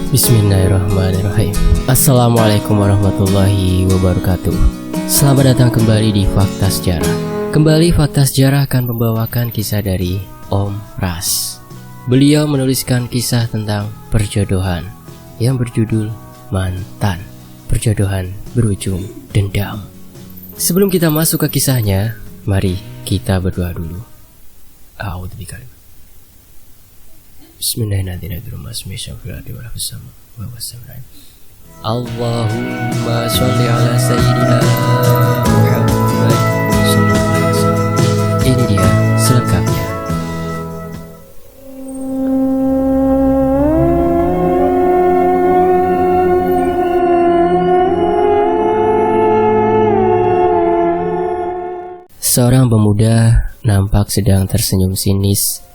Bismillahirrahmanirrahim. Assalamualaikum warahmatullahi wabarakatuh. Selamat datang kembali di Fakta Sejarah. Kembali Fakta Sejarah akan membawakan kisah dari Om Ras. Beliau menuliskan kisah tentang perjodohan yang berjudul Mantan. Perjodohan berujung dendam. Sebelum kita masuk ke kisahnya, mari kita berdoa dulu. A'udzubillahi. Bismillahirrahmanirrahim. Allahumma sholli ala sayyidina Muhammad sallallahu alaihi wasallam. Ini dia selengkapnya. Seorang pemuda nampak sedang tersenyum sinis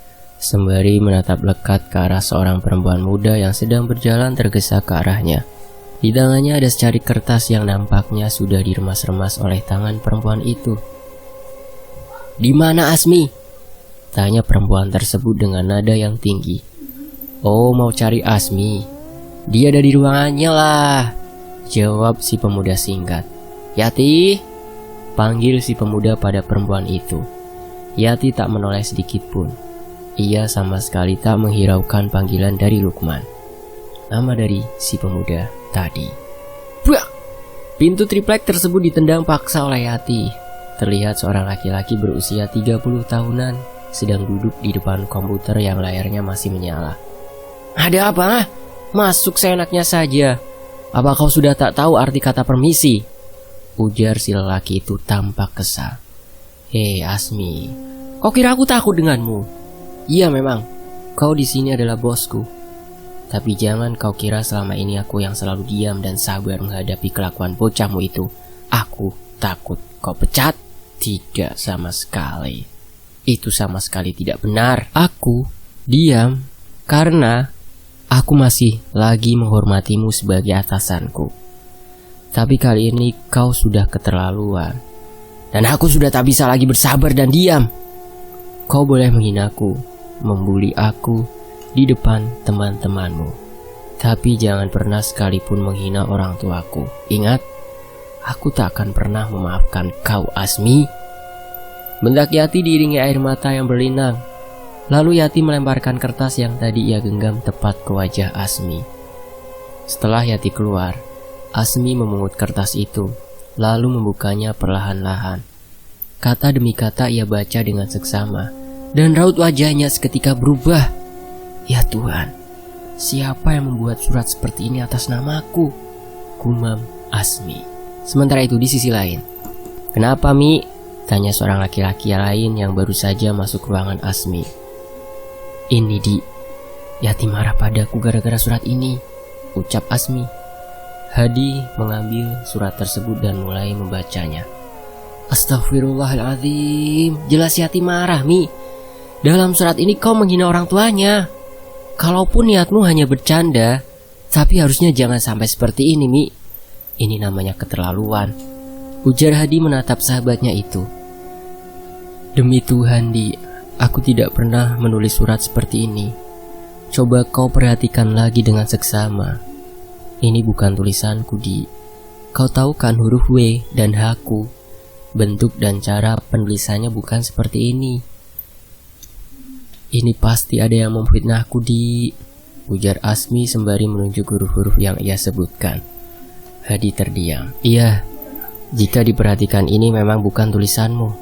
sembari menatap lekat ke arah seorang perempuan muda yang sedang berjalan tergesa ke arahnya. Di tangannya ada secari kertas yang nampaknya sudah diremas-remas oleh tangan perempuan itu. "Di mana Asmi?" tanya perempuan tersebut dengan nada yang tinggi. "Oh, mau cari Asmi? Dia ada di ruangannya lah," jawab si pemuda singkat. "Yati," panggil si pemuda pada perempuan itu. Yati tak menoleh sedikit pun. Ia sama sekali tak menghiraukan panggilan dari Lukman, nama dari si pemuda tadi. Buak! Pintu triplek tersebut ditendang paksa oleh Yati. Terlihat seorang laki-laki berusia 30 tahunan sedang duduk di depan komputer yang layarnya masih menyala. "Ada apa? Masuk seenaknya saja. Apa kau sudah tak tahu arti kata permisi?" ujar si lelaki itu tampak kesal. "Hei Asmi, kau kira aku takut denganmu? Iya memang, kau di sini adalah bosku. Tapi jangan kau kira selama ini aku yang selalu diam dan sabar menghadapi kelakuan bocahmu itu. Aku takut kau pecat? Tidak sama sekali. Itu sama sekali tidak benar. Aku diam karena aku masih lagi menghormatimu sebagai atasanku. Tapi kali ini kau sudah keterlaluan. Dan aku sudah tak bisa lagi bersabar dan diam. Kau boleh menghinaku, membuli aku di depan teman-temanmu, tapi jangan pernah sekalipun menghina orang tuaku. Ingat, aku tak akan pernah memaafkan kau Asmi." Bentak Yati diiringi air mata yang berlinang. Lalu Yati melemparkan kertas yang tadi ia genggam tepat ke wajah Asmi. Setelah Yati keluar, Asmi memungut kertas itu, lalu membukanya perlahan-lahan. Kata demi kata ia baca dengan seksama, dan raut wajahnya seketika berubah. "Ya Tuhan, siapa yang membuat surat seperti ini atas namaku?" gumam Asmi. Sementara itu di sisi lain. "Kenapa Mi?" tanya seorang laki-laki lain yang baru saja masuk ruangan Asmi. "Ini Di, Yati marah padaku gara-gara surat ini," ucap Asmi. Hadi mengambil surat tersebut dan mulai membacanya. "Astagfirullahaladzim, jelas Yati marah Mi. Dalam surat ini kau menghina orang tuanya. Kalaupun niatmu hanya bercanda, tapi harusnya jangan sampai seperti ini Mi. Ini namanya keterlaluan," ujar Hadi menatap sahabatnya itu. "Demi Tuhan Di, aku tidak pernah menulis surat seperti ini. Coba kau perhatikan lagi dengan seksama. Ini bukan tulisanku Di. Kau tahu kan huruf W dan H-ku. Bentuk dan cara penulisannya bukan seperti ini. Ini pasti ada yang memfitnahku Di," ujar Asmi sembari menunjuk huruf-huruf yang ia sebutkan. Hadi terdiam. "Iya, jika diperhatikan ini memang bukan tulisanmu.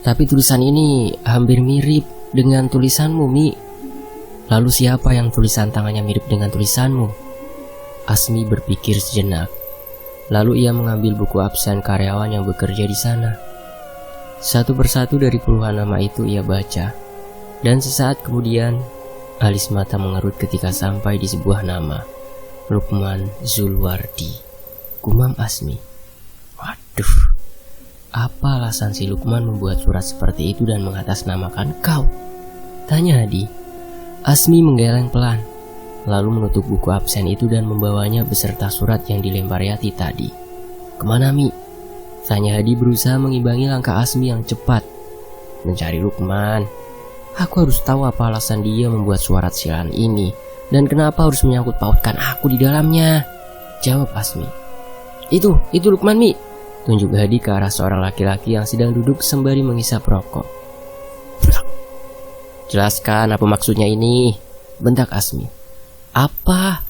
Tapi tulisan ini hampir mirip dengan tulisanmu Mi. Lalu siapa yang tulisan tangannya mirip dengan tulisanmu?" Asmi berpikir sejenak. Lalu ia mengambil buku absen karyawan yang bekerja di sana. Satu persatu dari puluhan nama itu ia baca. Dan sesaat kemudian, alis mata mengerut ketika sampai di sebuah nama. Lukman Zulwardi. Gumam Asmi. "Waduh, apa alasan si Lukman membuat surat seperti itu dan mengatasnamakan kau?" tanya Hadi. Asmi menggeleng pelan, lalu menutup buku absen itu dan membawanya beserta surat yang dilempar Yati tadi. "Kemana Mi?" tanya Hadi berusaha mengimbangi langkah Asmi yang cepat. "Mencari Lukman. Aku harus tahu apa alasan dia membuat surat sialan ini. Dan kenapa harus menyangkut pautkan aku di dalamnya? Jawab Asmi. Itu Lukman, Mi. Tunjuk Hadi ke arah seorang laki-laki yang sedang duduk sembari menghisap rokok. Jelaskan apa maksudnya ini, bentak Asmi. Apa?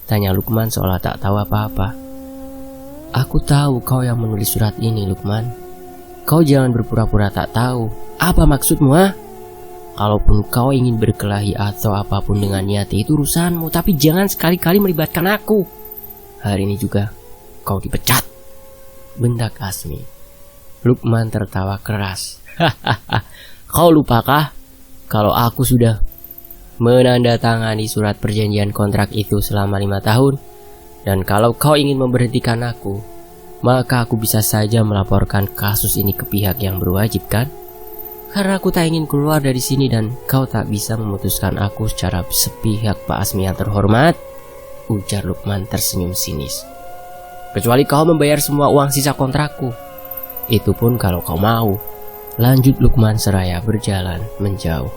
Tanya Lukman seolah tak tahu apa-apa. Aku tahu kau yang menulis surat ini, Lukman. Kau jangan berpura-pura tak tahu. Apa maksudmu, ha? Kalaupun kau ingin berkelahi atau apapun dengan Yati itu urusanmu, tapi jangan sekali-kali melibatkan aku. Hari ini juga kau dipecat, bentak Asmi. Lukman tertawa keras. Hahaha, kau lupakah kalau aku sudah menandatangani surat perjanjian kontrak itu selama 5 tahun? Dan kalau kau ingin memberhentikan aku, maka aku bisa saja melaporkan kasus ini ke pihak yang berwajib, kan? Karena aku tak ingin keluar dari sini dan kau tak bisa memutuskan aku secara sepihak, Pak Asmi yang terhormat, ujar Lukman tersenyum sinis. Kecuali kau membayar semua uang sisa kontrakku. Itu pun kalau kau mau, lanjut Lukman seraya berjalan menjauh.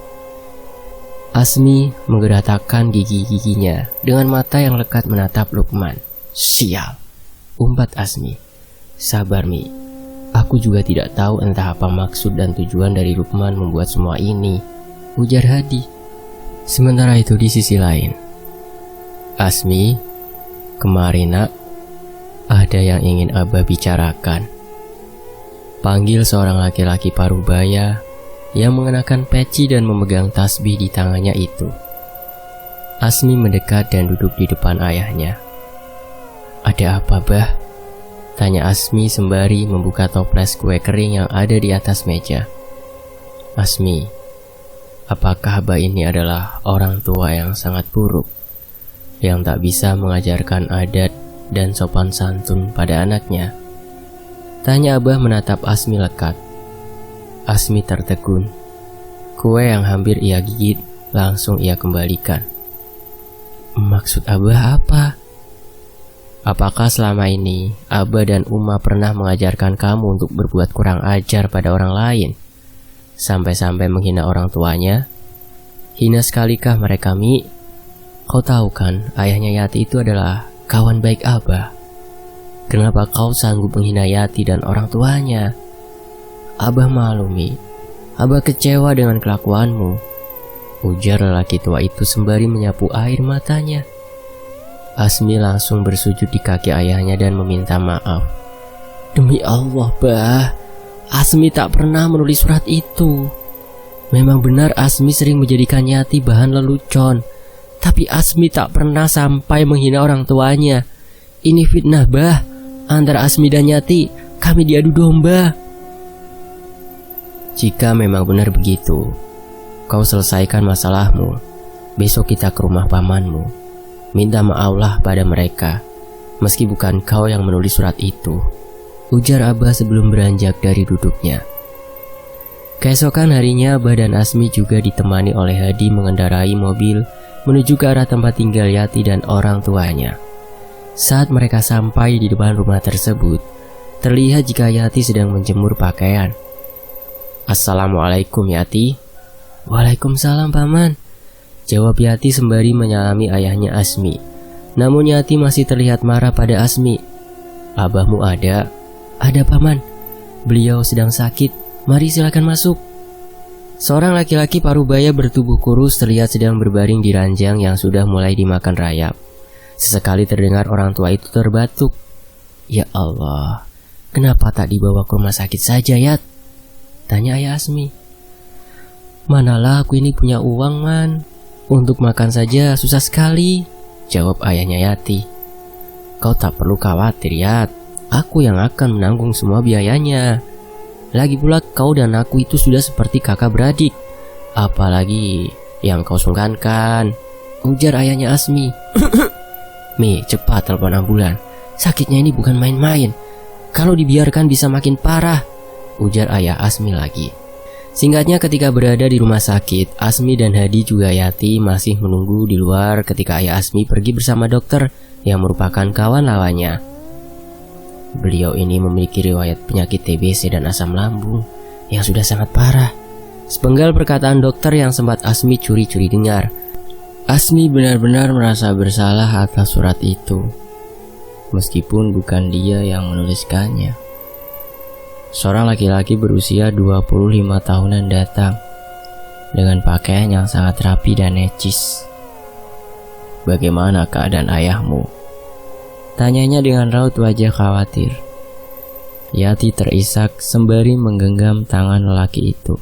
Asmi menggerakkan gigi-giginya dengan mata yang lekat menatap Lukman. Sial, umpat Asmi. Sabar, Mi. Aku juga tidak tahu entah apa maksud dan tujuan dari Lukman membuat semua ini, ujar Hadi. Sementara itu di sisi lain, Asmi, kemarin nak, ada yang ingin Abah bicarakan. Panggil seorang laki-laki parubaya yang mengenakan peci dan memegang tasbih di tangannya itu. Asmi mendekat dan duduk di depan ayahnya. Ada apa, Bah? Tanya Asmi sembari membuka toples kue kering yang ada di atas meja. Asmi, apakah Abah ini adalah orang tua yang sangat buruk, yang tak bisa mengajarkan adat dan sopan santun pada anaknya? Tanya Abah menatap Asmi lekat. Asmi tertegun. Kue yang hampir ia gigit langsung ia kembalikan. Maksud Abah apa? Apakah selama ini Abah dan Uma pernah mengajarkan kamu untuk berbuat kurang ajar pada orang lain? Sampai-sampai menghina orang tuanya? Hina sekalikah mereka, Mi? Kau tahu kan, ayahnya Yati itu adalah kawan baik Abah. Kenapa kau sanggup menghina Yati dan orang tuanya? Abah malu, Mi. Abah kecewa dengan kelakuanmu, ujar lelaki tua itu sembari menyapu air matanya. Asmi langsung bersujud di kaki ayahnya dan meminta maaf. Demi Allah, Bah, Asmi tak pernah menulis surat itu. Memang benar Asmi sering menjadikan Yati bahan lelucon, tapi Asmi tak pernah sampai menghina orang tuanya. Ini fitnah, Bah. Antara Asmi dan Yati, kami diadu domba. Jika memang benar begitu, kau selesaikan masalahmu. Besok kita ke rumah pamanmu. Minta maaflah pada mereka, meski bukan kau yang menulis surat itu, ujar Abah sebelum beranjak dari duduknya. Keesokan harinya Abah dan Asmi juga ditemani oleh Hadi mengendarai mobil menuju ke arah tempat tinggal Yati dan orang tuanya. Saat mereka sampai di depan rumah tersebut, terlihat jika Yati sedang menjemur pakaian. Assalamualaikum, Yati. Waalaikumsalam, Paman, jawab Yati sembari menyalami ayahnya Asmi. Namun Yati masih terlihat marah pada Asmi. Abahmu ada? Ada, Paman. Beliau sedang sakit. Mari silakan masuk. Seorang laki-laki parubaya bertubuh kurus terlihat sedang berbaring di ranjang yang sudah mulai dimakan rayap. Sesekali terdengar orang tua itu terbatuk. Ya Allah, kenapa tak dibawa ke rumah sakit saja, Yat? Tanya ayah Asmi. Manalah aku ini punya uang, Man. Untuk makan saja susah sekali, jawab ayahnya Yati. Kau tak perlu khawatir, Yat. Aku yang akan menanggung semua biayanya. Lagi pula kau dan aku itu sudah seperti kakak beradik. Apalagi yang kau sungkankan, ujar ayahnya Asmi. Mi, cepat telepon ambulan. Sakitnya ini bukan main-main. Kalau dibiarkan bisa makin parah, ujar ayah Asmi lagi. Singkatnya, ketika berada di rumah sakit, Asmi dan Hadi juga Yati masih menunggu di luar ketika ayah Asmi pergi bersama dokter yang merupakan kawan lawannya. Beliau ini memiliki riwayat penyakit TBC dan asam lambung yang sudah sangat parah. Sepenggal perkataan dokter yang sempat Asmi curi-curi dengar. Asmi benar-benar merasa bersalah atas surat itu, meskipun bukan dia yang menuliskannya. Seorang laki-laki berusia 25 tahunan datang dengan pakaian yang sangat rapi dan necis. "Bagaimana keadaan ayahmu?" tanyanya dengan raut wajah khawatir. Yati terisak sembari menggenggam tangan lelaki itu.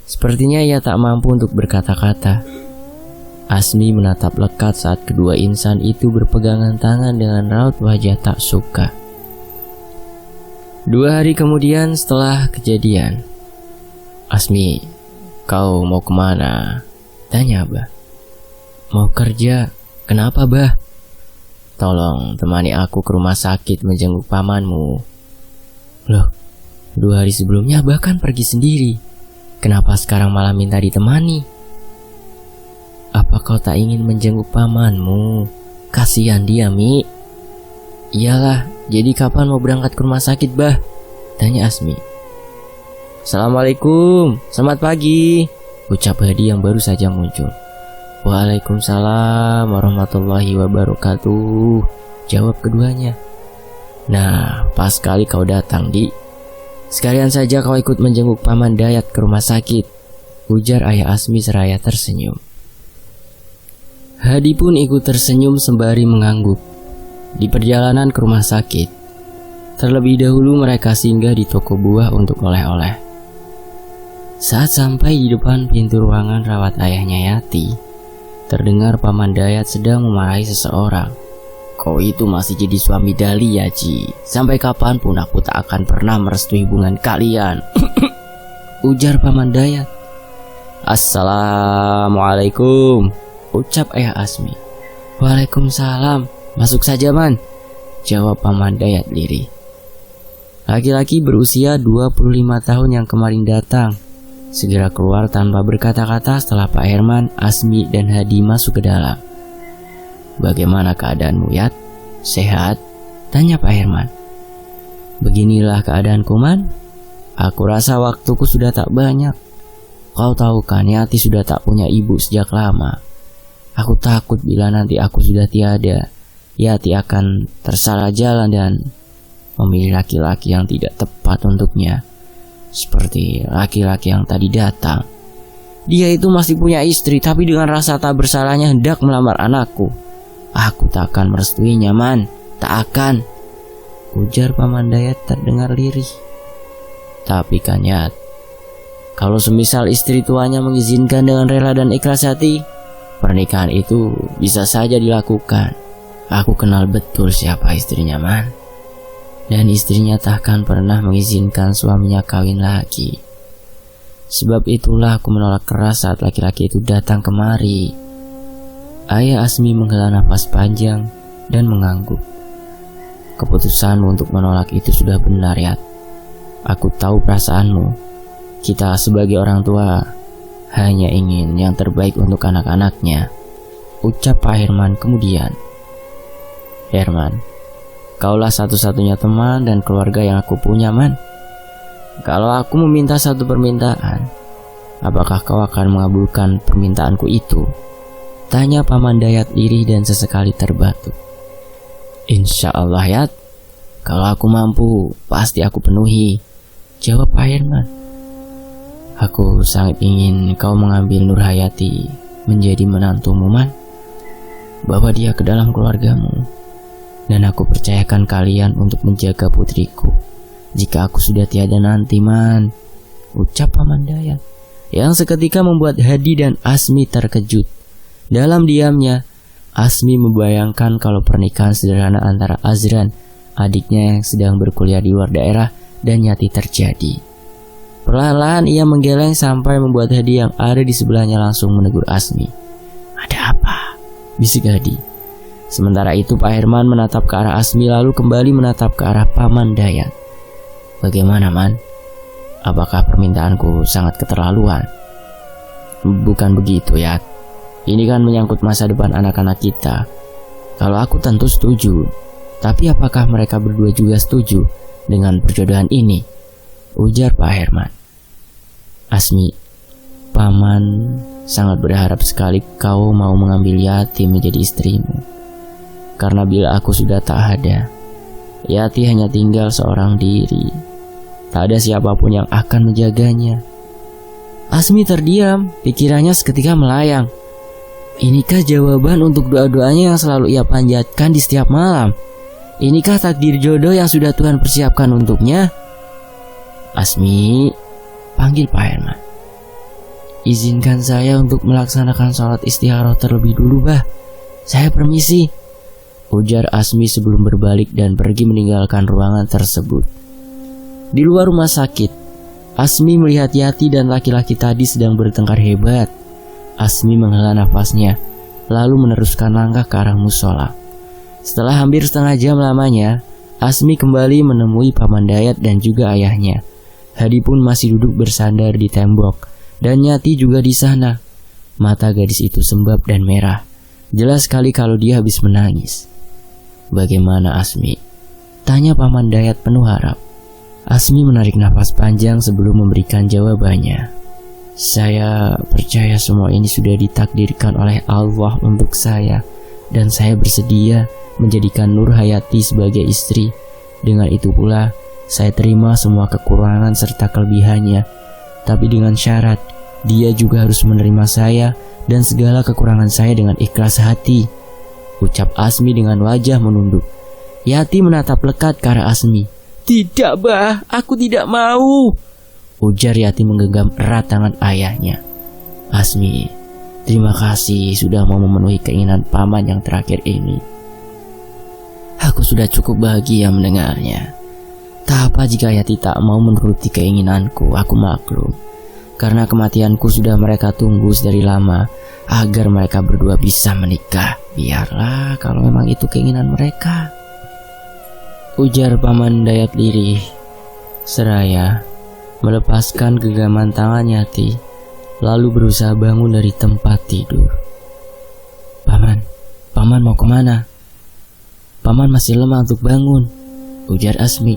Sepertinya ia tak mampu untuk berkata-kata. Asmi menatap lekat saat kedua insan itu berpegangan tangan dengan raut wajah tak suka. 2 hari kemudian setelah kejadian, "Asmi, kau mau kemana?" tanya Abah. "Mau kerja." "Kenapa, Bah?" "Tolong temani aku ke rumah sakit menjenguk pamanmu." "Loh, 2 hari sebelumnya Abah kan pergi sendiri. Kenapa sekarang malah minta ditemani?" "Apa kau tak ingin menjenguk pamanmu? Kasihan dia, Mi." "Iyalah, jadi kapan mau berangkat ke rumah sakit, Bah?" tanya Asmi. "Assalamualaikum, selamat pagi," ucap Hadi yang baru saja muncul. "Waalaikumsalam warahmatullahi wabarakatuh," jawab keduanya. "Nah, pas sekali kau datang, Di. Sekalian saja kau ikut menjenguk paman Dayat ke rumah sakit," ujar ayah Asmi seraya tersenyum. Hadi pun ikut tersenyum sembari mengangguk. Di perjalanan ke rumah sakit, terlebih dahulu mereka singgah di toko buah untuk oleh-oleh. Saat sampai di depan pintu ruangan rawat ayahnya Yati, terdengar paman Dayat sedang memarahi seseorang. "Kau itu masih jadi suami Dali ya, Ci. Sampai kapanpun aku tak akan pernah merestui hubungan kalian," ujar paman Dayat. "Assalamualaikum," ucap ayah Asmi. "Waalaikumsalam, masuk saja, Man," jawab paman Dayat lirih. Laki-laki berusia 25 tahun yang kemarin datang segera keluar tanpa berkata-kata setelah Pak Herman, Asmi, dan Hadi masuk ke dalam. "Bagaimana keadaanmu, Yat? Sehat?" tanya Pak Herman. "Beginilah keadaanku, Man. Aku rasa waktuku sudah tak banyak. Kau tahu kan, Yati sudah tak punya ibu sejak lama. Aku takut bila nanti aku sudah tiada, Yati akan tersalah jalan dan memilih laki-laki yang tidak tepat untuknya. Seperti laki-laki yang tadi datang. Dia itu masih punya istri, tapi dengan rasa tak bersalahnya hendak melamar anakku. Aku tak akan merestuinya, Man. Tak akan," ujar paman Dayat terdengar lirih. "Tapi kan, Yat, kalau semisal istri tuanya mengizinkan dengan rela dan ikhlas hati, pernikahan itu bisa saja dilakukan. Aku kenal betul siapa istrinya, Man. Dan istrinya takkan pernah mengizinkan suaminya kawin lagi. Sebab itulah aku menolak keras saat laki-laki itu datang kemari." Ayah Asmi menghela nafas panjang dan mengangguk. "Keputusanmu untuk menolak itu sudah benar, Yat. Aku tahu perasaanmu. Kita sebagai orang tua hanya ingin yang terbaik untuk anak-anaknya," ucap Pak Herman kemudian. "Herman, kaulah satu-satunya teman dan keluarga yang aku punya, Man. Kalau aku meminta satu permintaan, apakah kau akan mengabulkan permintaanku itu?" tanya paman Dayat lirih dan sesekali terbatuk. "Insya Allah, Yat. Kalau aku mampu, pasti aku penuhi," jawab Pak Herman. "Aku sangat ingin kau mengambil Nur Hayati menjadi menantumu, Man. Bawa dia ke dalam keluargamu. Dan aku percayakan kalian untuk menjaga putriku jika aku sudah tiada nanti, Man," ucap paman Dayat, yang seketika membuat Hadi dan Asmi terkejut. Dalam diamnya, Asmi membayangkan kalau pernikahan sederhana antara Azran, adiknya yang sedang berkuliah di luar daerah, dan Yati terjadi. Perlahan-lahan ia menggeleng sampai membuat Hadi yang ada di sebelahnya langsung menegur Asmi. "Ada apa?" bisik Hadi. Sementara itu Pak Herman menatap ke arah Asmi lalu kembali menatap ke arah paman Dayat. "Bagaimana, Man? Apakah permintaanku sangat keterlaluan?" "Bukan begitu, Yat. Ini kan menyangkut masa depan anak-anak kita. Kalau aku tentu setuju. Tapi apakah mereka berdua juga setuju dengan perjodohan ini?" ujar Pak Herman. "Asmi, paman sangat berharap sekali kau mau mengambil Yati menjadi istrimu. Karena bila aku sudah tak ada, Yati hanya tinggal seorang diri. Tak ada siapapun yang akan menjaganya. Asmi terdiam, pikirannya seketika melayang. Inikah jawaban untuk doa-doanya yang selalu ia panjatkan di setiap malam? Inikah takdir jodoh yang sudah Tuhan persiapkan untuknya? Asmi, panggil Pak Herman. Izinkan saya untuk melaksanakan sholat istikharah terlebih dulu, Bah. Saya permisi, ujar Asmi sebelum berbalik dan pergi meninggalkan ruangan tersebut. Di luar rumah sakit, Asmi melihat Yati dan laki-laki tadi sedang bertengkar hebat. Asmi menghela nafasnya, lalu meneruskan langkah ke arah musola. Setelah hampir setengah jam lamanya, Asmi kembali menemui Paman Dayat dan juga ayahnya. Hadi pun masih duduk bersandar di tembok, dan Yati juga di sana. Mata gadis itu sembab dan merah. Jelas sekali kalau dia habis menangis. Bagaimana Asmi? Tanya Paman Dayat penuh harap. Asmi menarik nafas panjang sebelum memberikan jawabannya. Saya percaya semua ini sudah ditakdirkan oleh Allah untuk saya, dan saya bersedia menjadikan Nur Hayati sebagai istri. Dengan itu pula, saya terima semua kekurangan serta kelebihannya, tapi dengan syarat, dia juga harus menerima saya dan segala kekurangan saya dengan ikhlas hati, ucap Asmi dengan wajah menunduk. Yati menatap lekat ke arah Asmi. Tidak, Bah, aku tidak mau, ujar Yati menggenggam erat tangan ayahnya. Asmi, terima kasih sudah mau memenuhi keinginan paman yang terakhir ini. Aku sudah cukup bahagia mendengarnya. Tak apa jika Yati tak mau menuruti keinginanku, aku maklum. Karena kematianku sudah mereka tunggu sedari lama agar mereka berdua bisa menikah. Biarlah kalau memang itu keinginan mereka, ujar Paman Dayat lirih, seraya melepaskan genggaman tangan Yati, lalu berusaha bangun dari tempat tidur. Paman mau kemana? Paman masih lemah untuk bangun, ujar Asmi.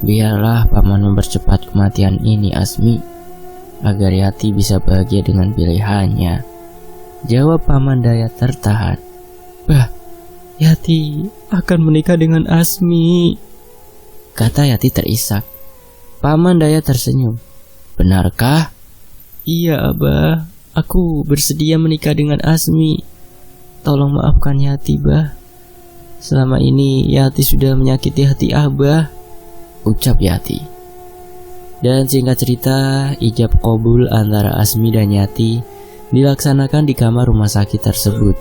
Biarlah Paman mempercepat kematian ini, Asmi, agar Yati bisa bahagia dengan pilihannya, jawab Paman Dayat tertahan. Bah, Yati akan menikah dengan Asmi, kata Yati terisak. Paman Dayat tersenyum. Benarkah? Iya, Abah. Aku bersedia menikah dengan Asmi. Tolong maafkan Yati, Bah. Selama ini Yati sudah menyakiti hati Abah, ucap Yati. Dan singkat cerita, ijab qabul antara Asmi dan Yati dilaksanakan di kamar rumah sakit tersebut.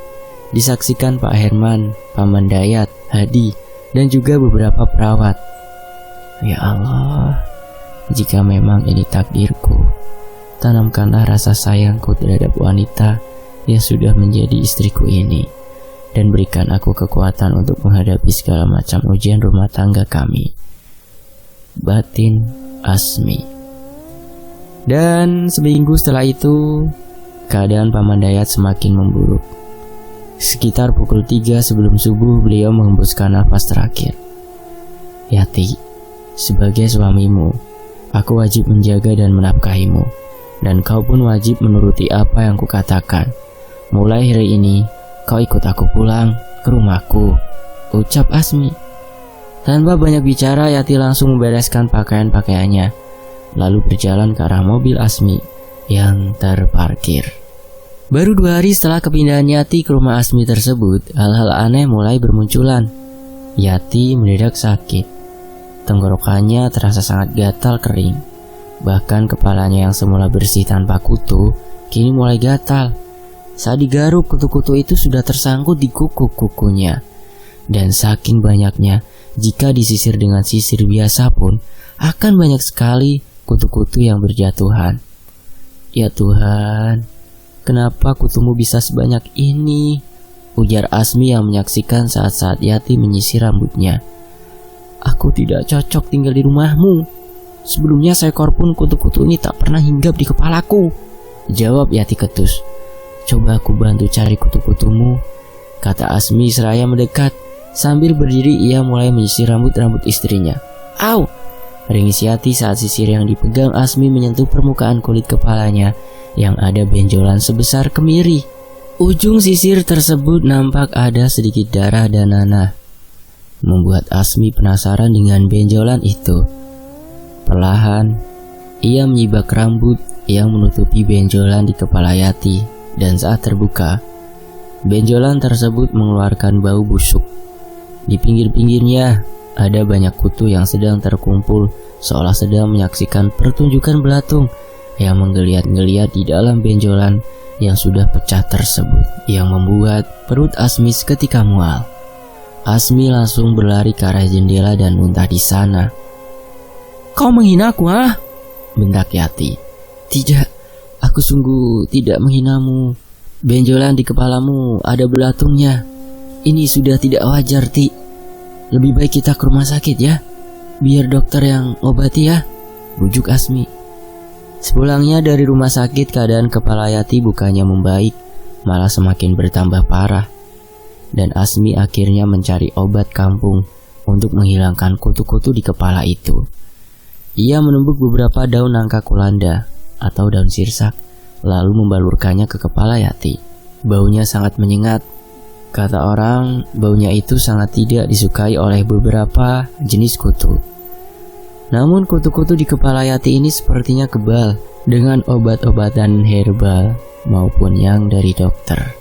Disaksikan Pak Herman, Paman Dayat, Hadi, dan juga beberapa perawat. Ya Allah, jika memang ini takdirku, tanamkanlah rasa sayangku terhadap wanita yang sudah menjadi istriku ini, dan berikan aku kekuatan untuk menghadapi segala macam ujian rumah tangga kami. Batin Asmi. Dan seminggu setelah itu, keadaan Paman Dayat semakin memburuk. Sekitar pukul 3 sebelum subuh, beliau menghembuskan nafas terakhir. Yati, sebagai suamimu, aku wajib menjaga dan menafkahimu, dan kau pun wajib menuruti apa yang kukatakan. Mulai hari ini, kau ikut aku pulang ke rumahku, ucap Asmi. Tanpa banyak bicara, Yati langsung membereskan pakaian-pakaiannya, lalu berjalan ke arah mobil Asmi yang terparkir. Baru 2 hari setelah kepindahan Yati ke rumah Asmi tersebut, hal-hal aneh mulai bermunculan. Yati mendadak sakit. Tenggorokannya terasa sangat gatal kering. Bahkan kepalanya yang semula bersih tanpa kutu, kini mulai gatal. Saat digaruk, kutu-kutu itu sudah tersangkut di kuku-kukunya. Dan saking banyaknya, jika disisir dengan sisir biasa pun, akan banyak sekali kutu-kutu yang berjatuhan. Ya Tuhan, kenapa kutumu bisa sebanyak ini? Ujar Asmi yang menyaksikan saat-saat Yati menyisir rambutnya. Aku tidak cocok tinggal di rumahmu. Sebelumnya seekor pun kutu-kutu ini tak pernah hinggap di kepalaku, jawab Yati ketus. Coba aku bantu cari kutu-kutumu, kata Asmi seraya mendekat. Sambil berdiri ia mulai menyisir rambut-rambut istrinya. Au! Ringis Yati saat sisir yang dipegang Asmi menyentuh permukaan kulit kepalanya yang ada benjolan sebesar kemiri. Ujung sisir tersebut nampak ada sedikit darah dan nanah, membuat Asmi penasaran dengan benjolan itu. Perlahan, ia menyibak rambut yang menutupi benjolan di kepala Yati, dan saat terbuka, benjolan tersebut mengeluarkan bau busuk. Di pinggir-pinggirnya ada banyak kutu yang sedang terkumpul, seolah sedang menyaksikan pertunjukan belatung yang menggeliat-geliat di dalam benjolan yang sudah pecah tersebut, yang membuat perut Asmi seketika mual. Asmi langsung berlari ke arah jendela dan muntah di sana. "Kau menghina aku, ah?" bentak Yati. "Tidak, aku sungguh tidak menghinamu. Benjolan di kepalamu ada belatungnya. Ini sudah tidak wajar, Ti. Lebih baik kita ke rumah sakit ya, biar dokter yang obati ya," bujuk Asmi. Sepulangnya dari rumah sakit, keadaan kepala Yati bukannya membaik, malah semakin bertambah parah. Dan Asmi akhirnya mencari obat kampung untuk menghilangkan kutu-kutu di kepala itu. Ia menumbuk beberapa daun nangka kulanda atau daun sirsak, lalu membalurkannya ke kepala Yati. Baunya sangat menyengat. Kata orang, baunya itu sangat tidak disukai oleh beberapa jenis kutu. Namun kutu-kutu di kepala Yati ini sepertinya kebal dengan obat-obatan herbal maupun yang dari dokter.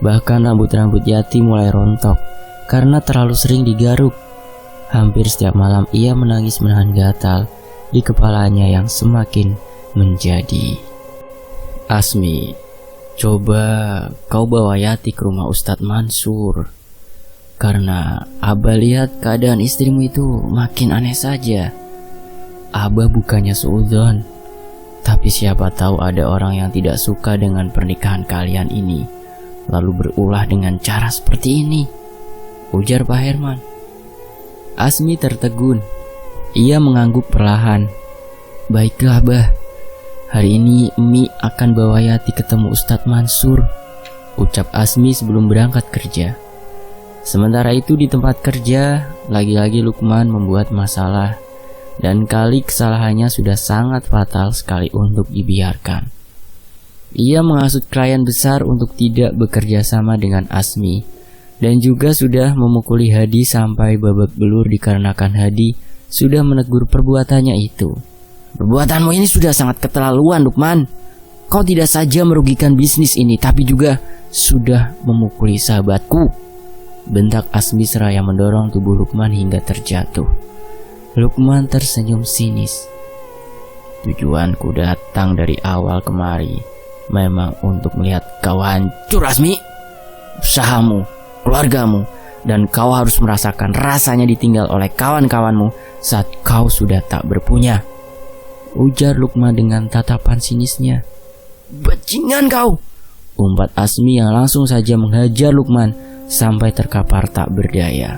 Bahkan rambut-rambut Yati mulai rontok karena terlalu sering digaruk. Hampir setiap malam ia menangis menahan gatal di kepalanya yang semakin menjadi. "Asmi, coba kau bawa Yati ke rumah Ustadz Mansur. Karena Abah lihat keadaan istrimu itu makin aneh saja. Abah bukannya suudzon, tapi siapa tahu ada orang yang tidak suka dengan pernikahan kalian ini, lalu berulah dengan cara seperti ini," ujar Pak Herman. Asmi tertegun. Ia mengangguk perlahan. "Baiklah, Abah. Hari ini Emi akan bawa Yati ketemu Ustadz Mansur," ucap Asmi sebelum berangkat kerja. Sementara itu di tempat kerja, lagi-lagi Lukman membuat masalah, dan kali kesalahannya sudah sangat fatal sekali untuk dibiarkan. Ia menghasut klien besar untuk tidak bekerja sama dengan Asmi, dan juga sudah memukuli Hadi sampai babak belur dikarenakan Hadi sudah menegur perbuatannya itu. "Perbuatanmu ini sudah sangat keterlaluan, Lukman. Kau tidak saja merugikan bisnis ini, tapi juga sudah memukuli sahabatku," bentak Asmi seraya mendorong tubuh Lukman hingga terjatuh. Lukman tersenyum sinis. "Tujuanku datang dari awal kemari memang untuk melihat kau hancur, Asmi. Usahamu, keluargamu, dan kau harus merasakan rasanya ditinggal oleh kawan-kawanmu saat kau sudah tak berpunya," ujar Lukman dengan tatapan sinisnya. "Bajingan kau!" umpat Asmi yang langsung saja menghajar Lukman sampai terkapar tak berdaya.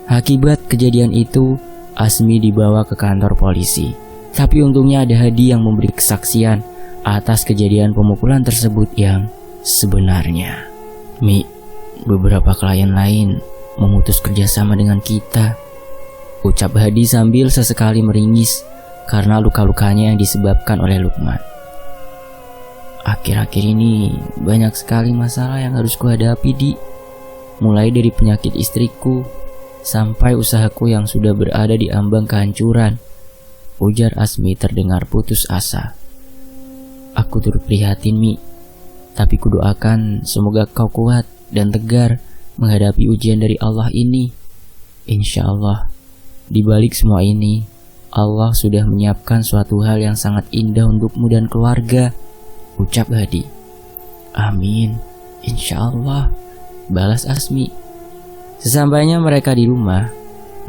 Akibat kejadian itu, Asmi dibawa ke kantor polisi. Tapi untungnya ada Hadi yang memberi kesaksian atas kejadian pemukulan tersebut yang sebenarnya. "Mi, beberapa klien lain memutus kerjasama dengan kita," ucap Hadi sambil sesekali meringis karena luka-lukanya yang disebabkan oleh Lukman. "Akhir-akhir ini banyak sekali masalah yang harus kuhadapi, Di. Mulai dari penyakit istriku sampai usahaku yang sudah berada di ambang kehancuran," ujar Asmi terdengar putus asa. "Aku turut prihatin, Mi. Tapi kudoakan semoga kau kuat dan tegar menghadapi ujian dari Allah ini. Insya Allah, di balik semua ini, Allah sudah menyiapkan suatu hal yang sangat indah untukmu dan keluarga," ucap Hadi. "Amin, insya Allah," balas Asmi. Sesampainya mereka di rumah,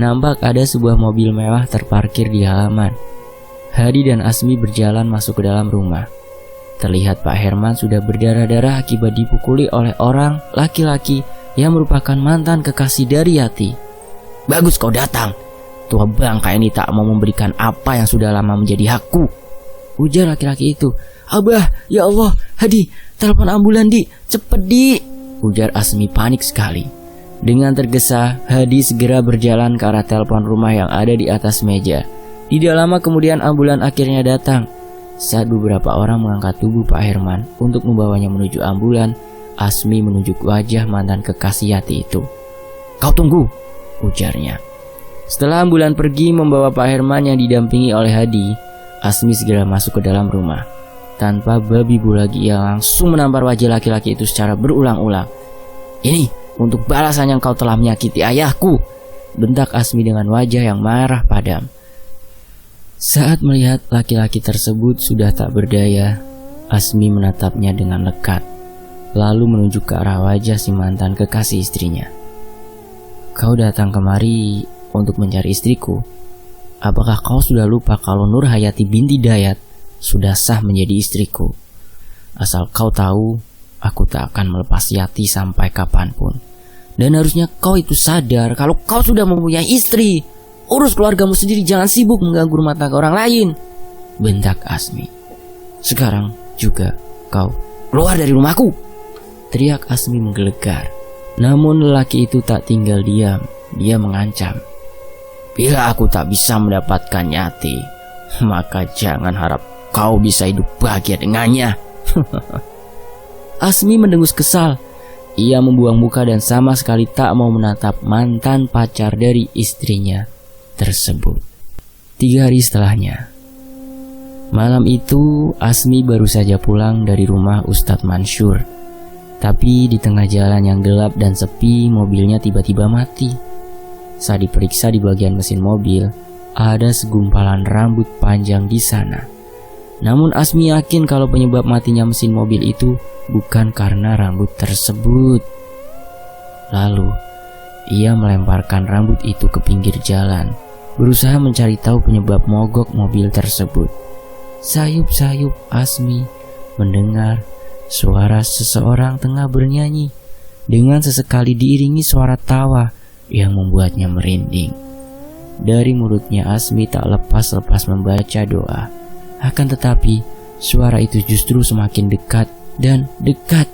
nampak ada sebuah mobil mewah terparkir di halaman. Hadi dan Asmi berjalan masuk ke dalam rumah. Terlihat Pak Herman sudah berdarah-darah akibat dipukuli oleh orang laki-laki yang merupakan mantan kekasih dari Yati. "Bagus kau datang. Tua bangka ini tak mau memberikan apa yang sudah lama menjadi hakku," ujar laki-laki itu. "Abah, ya Allah, Hadi, telepon ambulan, Di, cepet, Di," ujar Asmi panik sekali. Dengan tergesa, Hadi segera berjalan ke arah telepon rumah yang ada di atas meja. Tidak lama kemudian ambulan akhirnya datang. Saat beberapa orang mengangkat tubuh Pak Herman untuk membawanya menuju ambulan, Asmi menunjuk wajah mantan kekasih Yati itu. "Kau tunggu," ujarnya. Setelah ambulan pergi membawa Pak Herman yang didampingi oleh Hadi, Asmi segera masuk ke dalam rumah. Tanpa babi bu lagi, ia langsung menampar wajah laki-laki itu secara berulang-ulang. "Ini untuk balasan yang kau telah menyakiti ayahku," bentak Asmi dengan wajah yang marah padam. Saat melihat laki-laki tersebut sudah tak berdaya, Asmi menatapnya dengan lekat, lalu menunjuk ke arah wajah si mantan kekasih istrinya. "Kau datang kemari untuk mencari istriku. Apakah kau sudah lupa kalau Nur Hayati binti Dayat sudah sah menjadi istriku? Asal kau tahu, aku tak akan melepas Yati sampai kapanpun. Dan harusnya kau itu sadar kalau kau sudah mempunyai istri. Urus keluargamu sendiri, jangan sibuk mengganggu rumah tangga orang lain," bentak Asmi. "Sekarang juga kau keluar dari rumahku," teriak Asmi menggelegar. Namun lelaki itu tak tinggal diam. Dia mengancam, "Bila aku tak bisa mendapatkan Yati, maka jangan harap kau bisa hidup bahagia dengannya." Asmi mendengus kesal. Ia membuang muka dan sama sekali tak mau menatap mantan pacar dari istrinya tersebut. 3 hari setelahnya, malam itu Asmi baru saja pulang dari rumah Ustadz Mansur. Tapi di tengah jalan yang gelap dan sepi, mobilnya tiba-tiba mati. Saat diperiksa di bagian mesin mobil, ada segumpalan rambut panjang di sana. Namun Asmi yakin kalau penyebab matinya mesin mobil itu bukan karena rambut tersebut. Lalu, ia melemparkan rambut itu ke pinggir jalan, berusaha mencari tahu penyebab mogok mobil tersebut. Sayup-sayup Asmi mendengar suara seseorang tengah bernyanyi, dengan sesekali diiringi suara tawa yang membuatnya merinding. Dari mulutnya Asmi tak lepas-lepas membaca doa. Akan tetapi suara itu justru semakin dekat dan dekat.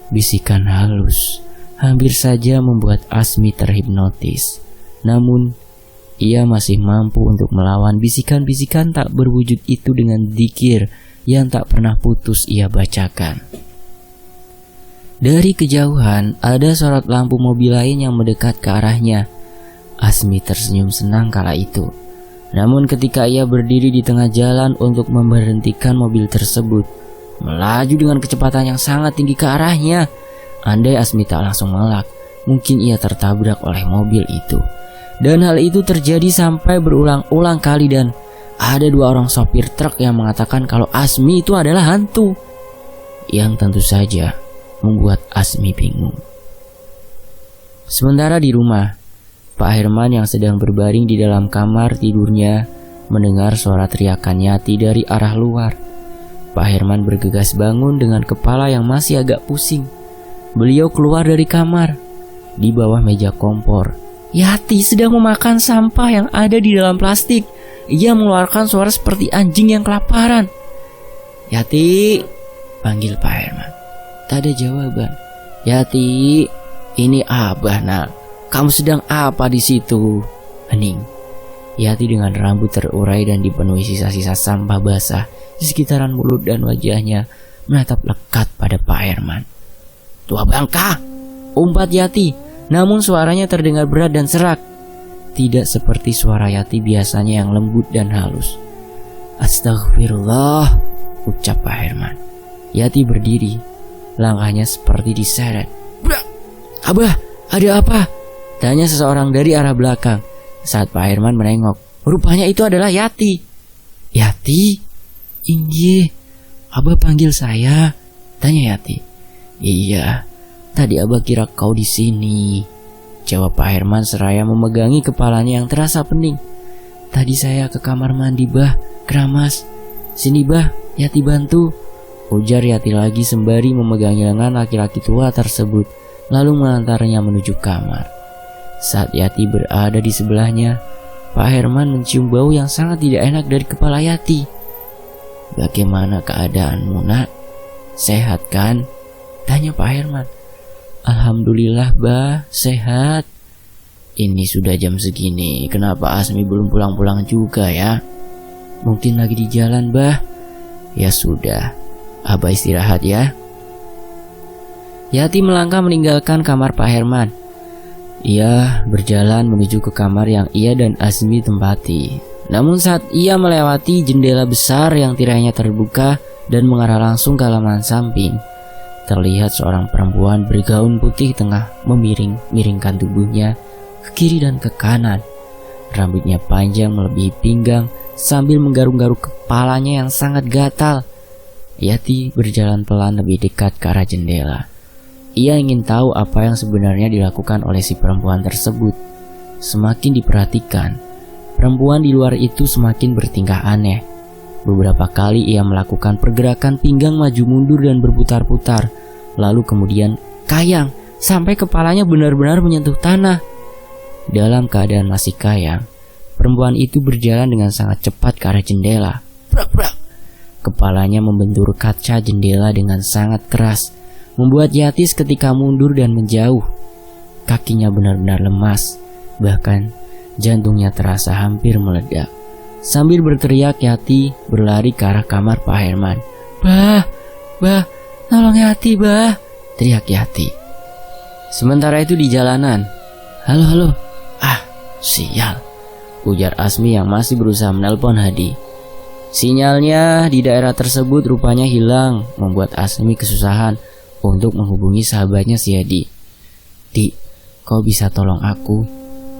Bisikan halus hampir saja membuat Asmi terhipnotis. Namun ia masih mampu untuk melawan bisikan-bisikan tak berwujud itu dengan dzikir yang tak pernah putus ia bacakan. Dari kejauhan ada sorot lampu mobil lain yang mendekat ke arahnya. Asmi tersenyum senang kala itu. Namun ketika ia berdiri di tengah jalan untuk memberhentikan mobil tersebut, melaju dengan kecepatan yang sangat tinggi ke arahnya. Andai Asmi tak langsung melak, mungkin ia tertabrak oleh mobil itu. Dan hal itu terjadi sampai berulang-ulang kali, dan ada 2 orang sopir truk yang mengatakan kalau Asmi itu adalah hantu, yang tentu saja membuat Asmi bingung. Sementara di rumah, Pak Herman yang sedang berbaring di dalam kamar tidurnya mendengar suara teriakan Yati dari arah luar. Pak Herman bergegas bangun dengan kepala yang masih agak pusing. Beliau keluar dari kamar. Di bawah meja kompor, Yati sedang memakan sampah yang ada di dalam plastik. Ia mengeluarkan suara seperti anjing yang kelaparan. "Yati," panggil Pak Herman. Tak ada jawaban. "Yati, ini Abah nak. Kamu sedang apa di situ?" Hening. Yati dengan rambut terurai dan dipenuhi sisa-sisa sampah basah di sekitaran mulut dan wajahnya menatap lekat pada Pak Herman. "Tua bangka!" umpat Yati. Namun suaranya terdengar berat dan serak. Tidak seperti suara Yati biasanya yang lembut dan halus. "Astagfirullah," ucap Pak Herman. Yati berdiri. Langkahnya seperti diseret. "Abah, ada apa?" tanya seseorang dari arah belakang. Saat Pak Herman menengok, rupanya itu adalah Yati. "Yati? Inggih, Abah panggil saya?" tanya Yati. "Iya, tadi Abah kira kau di sini," jawab Pak Herman seraya memegangi kepalanya yang terasa pening. "Tadi saya ke kamar mandi, Bah, keramas. Sini, Bah, Yati bantu," ujar Yati lagi sembari memegangi lengan laki-laki tua tersebut, lalu mengantarnya menuju kamar. Saat Yati berada di sebelahnya, Pak Herman mencium bau yang sangat tidak enak dari kepala Yati. "Bagaimana keadaanmu, nak? Sehat kan?" tanya Pak Herman. "Alhamdulillah, Bah, sehat." Ini sudah jam segini, kenapa Asmi belum pulang-pulang juga ya? Mungkin lagi di jalan, Bah. Ya sudah, Abah istirahat ya. Yati melangkah meninggalkan kamar Pak Herman. Ia berjalan menuju ke kamar yang ia dan Asmi tempati. Namun saat ia melewati jendela besar yang tirainya terbuka dan mengarah langsung ke halaman samping, terlihat seorang perempuan bergaun putih tengah miringkan tubuhnya ke kiri dan ke kanan. Rambutnya panjang melebihi pinggang sambil menggaruk-garuk kepalanya yang sangat gatal. Yati berjalan pelan lebih dekat ke arah jendela. Ia ingin tahu apa yang sebenarnya dilakukan oleh si perempuan tersebut. Semakin diperhatikan, perempuan di luar itu semakin bertingkah aneh. Beberapa kali ia melakukan pergerakan pinggang maju mundur dan berputar-putar. Lalu kemudian kayang sampai kepalanya benar-benar menyentuh tanah. Dalam keadaan masih kayang, perempuan itu berjalan dengan sangat cepat ke arah jendela. Brak, brak. Kepalanya membentur kaca jendela dengan sangat keras, membuat Yati seketika mundur dan menjauh. Kakinya benar-benar lemas, bahkan jantungnya terasa hampir meledak. Sambil berteriak, Yati berlari ke arah kamar Pak Herman. Bah, tolong Yati, Bah, teriak Yati. Sementara itu di jalanan, halo, sial, ujar Asmi yang masih berusaha menelpon Hadi. Sinyalnya di daerah tersebut rupanya hilang, membuat Asmi kesusahan untuk menghubungi sahabatnya si Hadi. Di, kau bisa tolong aku?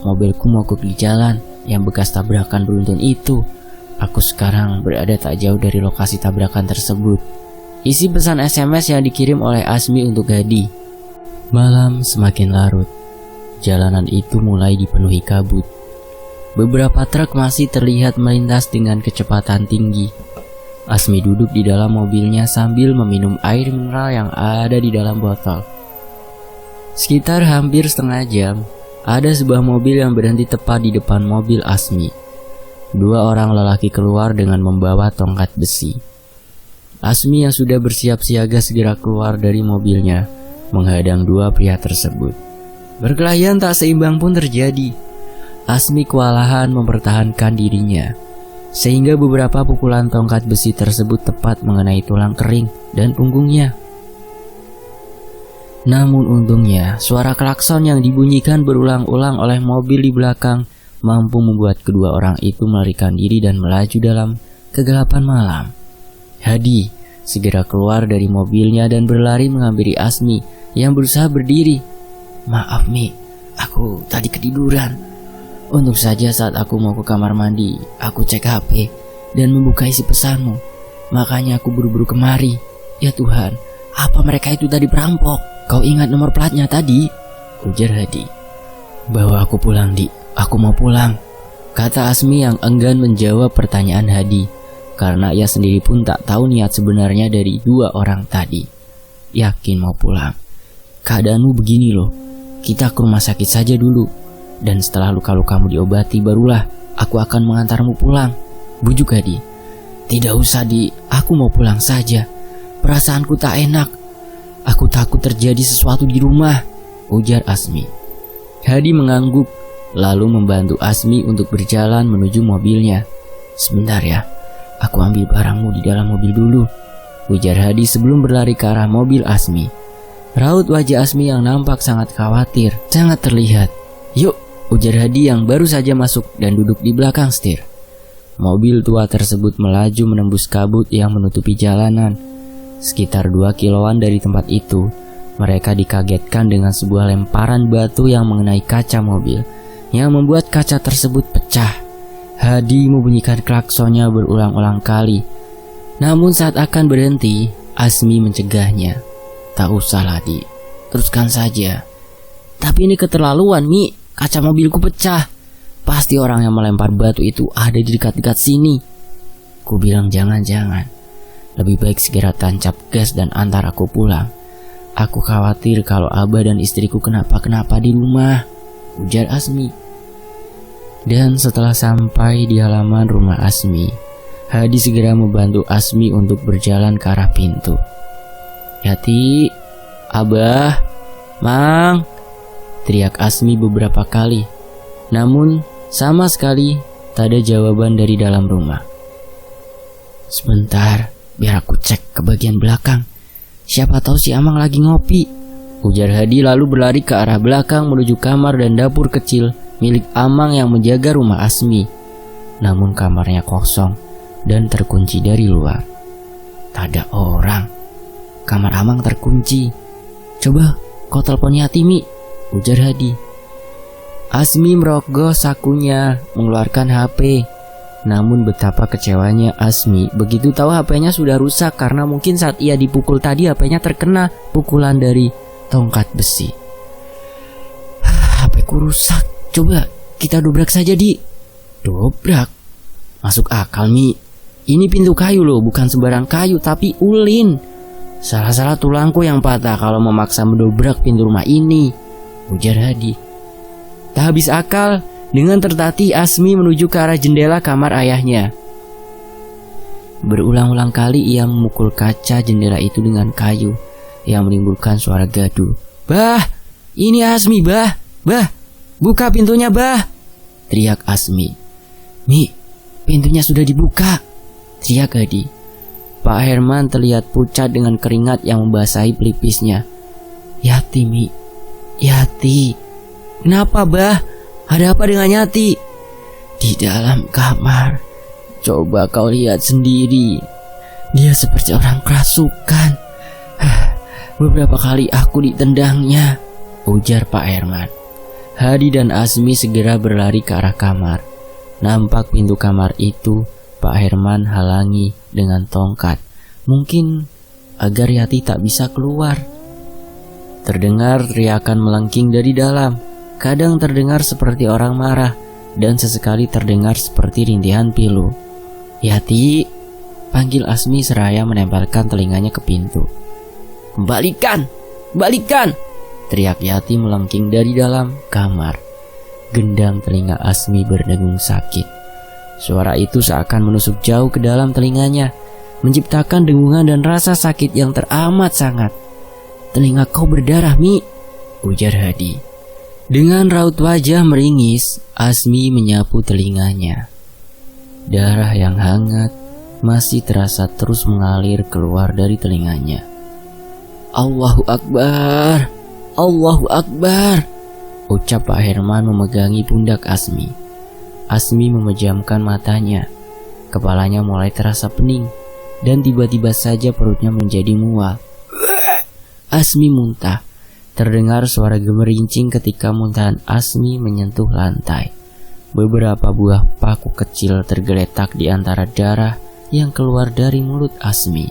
Mobilku mogok di jalan yang bekas tabrakan beruntun itu. Aku sekarang berada tak jauh dari lokasi tabrakan tersebut. Isi pesan SMS yang dikirim oleh Asmi untuk Hadi. Malam semakin larut. Jalanan itu mulai dipenuhi kabut. Beberapa truk masih terlihat melintas dengan kecepatan tinggi. Asmi duduk di dalam mobilnya sambil meminum air mineral yang ada di dalam botol. Sekitar hampir setengah jam, ada sebuah mobil yang berhenti tepat di depan mobil Asmi. Dua orang lelaki keluar dengan membawa tongkat besi. Asmi yang sudah bersiap siaga segera keluar dari mobilnya, menghadang dua pria tersebut. Perkelahian tak seimbang pun terjadi. Asmi kewalahan mempertahankan dirinya, sehingga beberapa pukulan tongkat besi tersebut tepat mengenai tulang kering dan punggungnya. Namun untungnya, suara klakson yang dibunyikan berulang-ulang oleh mobil di belakang mampu membuat kedua orang itu melarikan diri dan melaju dalam kegelapan malam. Hadi segera keluar dari mobilnya dan berlari menghampiri Asmi yang berusaha berdiri. Maaf Mi, aku tadi ketiduran. Untuk saja saat aku mau ke kamar mandi, aku cek HP dan membuka isi pesanmu. Makanya aku buru-buru kemari. Ya Tuhan, apa mereka itu tadi perampok? Kau ingat nomor platnya tadi? Ujar Hadi. Bawa aku pulang, Di. Aku mau pulang, kata Asmi yang enggan menjawab pertanyaan Hadi, karena ia sendiri pun tak tahu niat sebenarnya dari dua orang tadi. Yakin mau pulang? Keadaanmu begini loh. Kita ke rumah sakit saja dulu. Dan setelah luka-lukamu diobati barulah aku akan mengantarmu pulang, bujuk Hadi. Tidak usah Di, aku mau pulang saja. Perasaanku tak enak. Aku takut terjadi sesuatu di rumah, ujar Asmi. Hadi mengangguk, lalu membantu Asmi untuk berjalan menuju mobilnya. Sebentar ya, aku ambil barangmu di dalam mobil dulu, ujar Hadi sebelum berlari ke arah mobil Asmi. Raut wajah Asmi yang nampak sangat khawatir sangat terlihat. Yuk, ujar Hadi yang baru saja masuk dan duduk di belakang setir. Mobil tua tersebut melaju menembus kabut yang menutupi jalanan. Sekitar 2 kiloan dari tempat itu, mereka dikagetkan dengan sebuah lemparan batu yang mengenai kaca mobil, yang membuat kaca tersebut pecah. Hadi membunyikan klaksonnya berulang-ulang kali. Namun saat akan berhenti, Asmi mencegahnya. Tak usah Hadi, teruskan saja. Tapi ini keterlaluan Mi, kaca mobilku pecah. Pasti orang yang melempar batu itu ada di dekat-dekat sini. Ku bilang jangan-jangan. Lebih baik segera tancap gas dan antar aku pulang. Aku khawatir kalau Abah dan istriku kenapa-kenapa di rumah, ujar Asmi. Dan setelah sampai di halaman rumah Asmi, Hadi segera membantu Asmi untuk berjalan ke arah pintu. Yati, Abah, Mang, teriak Asmi beberapa kali Namun sama sekali tak ada jawaban dari dalam rumah. Sebentar, biar aku cek ke bagian belakang. Siapa tahu si Amang lagi ngopi, ujar Hadi lalu berlari ke arah belakang menuju kamar dan dapur kecil milik Amang yang menjaga rumah Asmi. Namun kamarnya kosong dan terkunci dari luar. Tak ada orang. Kamar Amang terkunci. Coba kau telepon Yati, Mi, ujar Hadi. Asmi merogoh sakunya mengeluarkan HP. Namun betapa kecewanya Asmi begitu tahu HP-nya sudah rusak karena mungkin saat ia dipukul tadi HP-nya terkena pukulan dari tongkat besi. HP ku rusak. Coba kita dobrak saja, Di. Dobrak? Masuk akal, Mi. Ini pintu kayu loh, bukan sembarang kayu tapi ulin. Salah-salah tulangku yang patah kalau memaksa mendobrak pintu rumah ini, ujar Hadi. Tak habis akal, dengan tertatih Asmi menuju ke arah jendela kamar ayahnya. Berulang-ulang kali ia memukul kaca jendela itu dengan kayu yang menimbulkan suara gaduh. "Bah, ini Asmi, bah, bah, buka pintunya, bah!" teriak Asmi. "Mi, pintunya sudah dibuka," teriak Hadi. Pak Herman terlihat pucat dengan keringat yang membasahi pelipisnya. "Yati, Mi, Yati." "Kenapa, bah? Ada apa dengan Yati?" "Di dalam kamar. Coba kau lihat sendiri. Dia seperti orang kerasukan. Beberapa kali aku ditendangnya," ujar Pak Herman. Hadi dan Asmi segera berlari ke arah kamar. Nampak pintu kamar itu Pak Herman halangi dengan tongkat, mungkin agar Yati tak bisa keluar. Terdengar teriakan melengking dari dalam. Kadang terdengar seperti orang marah dan sesekali terdengar seperti rintihan pilu. "Yati," panggil Asmi seraya menempelkan telinganya ke pintu. "Kembalikan, kembalikan!" teriak Yati melengking dari dalam kamar. Gendang telinga Asmi berdengung sakit. Suara itu seakan menusuk jauh ke dalam telinganya, menciptakan dengungan dan rasa sakit yang teramat sangat. "Telinga kau berdarah, Mi," ujar Hadi. Dengan raut wajah meringis, Asmi menyapu telinganya. Darah yang hangat masih terasa terus mengalir keluar dari telinganya. "Allahu Akbar, Allahu Akbar," ucap Pak Herman memegangi pundak Asmi. Asmi memejamkan matanya. Kepalanya mulai terasa pening dan tiba-tiba saja perutnya menjadi mual. Asmi muntah. Terdengar suara gemerincing ketika muntahan Asmi menyentuh lantai. Beberapa buah paku kecil tergeletak di antara darah yang keluar dari mulut Asmi.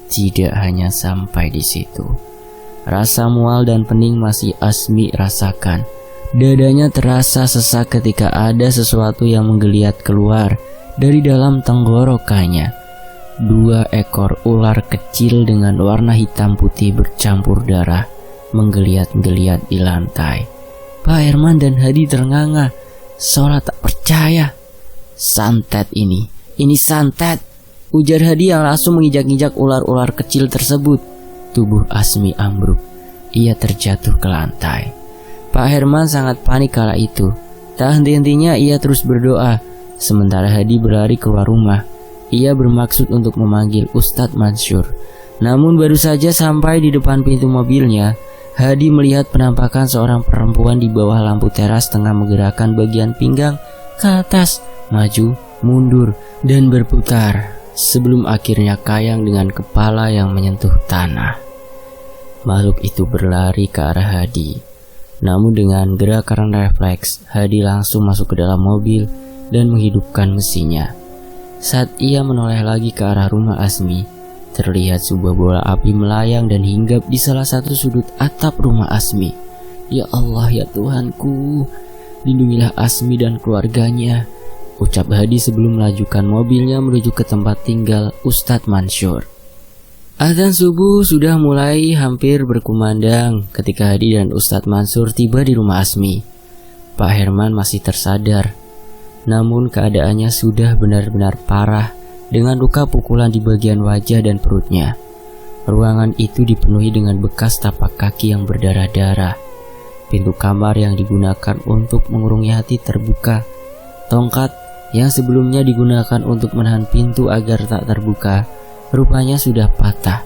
Tidak hanya sampai di situ. Rasa mual dan pening masih Asmi rasakan. Dadanya terasa sesak ketika ada sesuatu yang menggeliat keluar dari dalam tenggorokannya. 2 ekor ular kecil dengan warna hitam putih bercampur darah menggeliat-geliat di lantai. Pak Herman dan Hadi ternganga, seolah tak percaya. Santet ini santet," ujar Hadi yang langsung menginjak-injak ular-ular kecil tersebut. Tubuh Asmi ambruk. Ia terjatuh ke lantai. Pak Herman sangat panik kala itu. Tak henti-hentinya ia terus berdoa. Sementara Hadi berlari keluar rumah. Ia bermaksud untuk memanggil Ustadz Mansur. Namun baru saja sampai di depan pintu mobilnya, Hadi melihat penampakan seorang perempuan di bawah lampu teras tengah menggerakkan bagian pinggang ke atas, maju, mundur, dan berputar sebelum akhirnya kayang dengan kepala yang menyentuh tanah. Makhluk itu berlari ke arah Hadi. Namun dengan gerakan refleks, Hadi langsung masuk ke dalam mobil dan menghidupkan mesinnya. Saat ia menoleh lagi ke arah rumah Asmi, terlihat sebuah bola api melayang dan hinggap di salah satu sudut atap rumah Asmi. "Ya Allah, ya Tuhanku, lindungilah Asmi dan keluarganya," ucap Hadi sebelum melajukan mobilnya menuju ke tempat tinggal Ustadz Mansur. Adzan subuh sudah mulai hampir berkumandang ketika Hadi dan Ustadz Mansur tiba di rumah Asmi. Pak Herman masih tersadar, namun keadaannya sudah benar-benar parah dengan luka pukulan di bagian wajah dan perutnya. Ruangan itu dipenuhi dengan bekas tapak kaki yang berdarah-darah. Pintu kamar yang digunakan untuk mengurung Yati terbuka. Tongkat yang sebelumnya digunakan untuk menahan pintu agar tak terbuka, rupanya sudah patah.